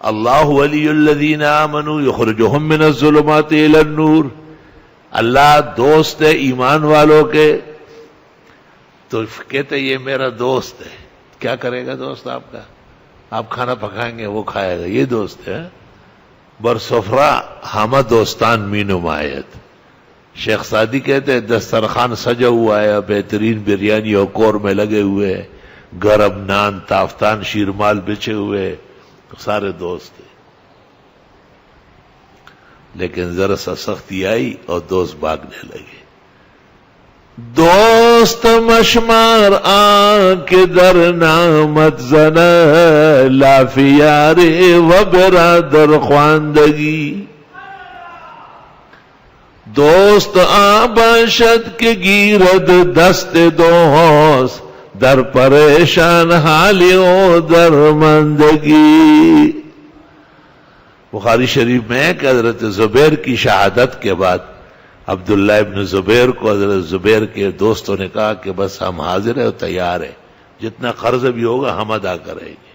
اللہ ولی الذین آمنوا یخرجہم من الظلمات الی النور، اللہ دوست ہے ایمان والوں کے، تو کہتے یہ میرا دوست ہے. کیا کرے گا دوست آپ کا؟ آپ کھانا پکائیں گے وہ کھائے گا، یہ دوست ہے. برسفرا ہمہ دوستان می نمایت. شیخ سعدی کہتے ہیں دسترخوان سجا ہوا ہے، بہترین بریانی اور قورمے لگے ہوئے، گرم نان تافتان شیرمال بچے ہوئے، سارے دوست ہیں. لیکن ذرا سا سختی آئی اور دوست بھاگنے لگے. دوست مشمار آنکھ در نامت زن، لافیار و برادر خواندگی. دوست آباشد کے گیرد دست دوست، در پریشان حالیوں در مندگی. بخاری شریف میں ہے کہ حضرت زبیر کی شہادت کے بعد عبداللہ ابن زبیر کو حضرت زبیر کے دوستوں نے کہا کہ بس ہم حاضر ہیں اور تیار ہیں، جتنا قرض بھی ہوگا ہم ادا کریں گے.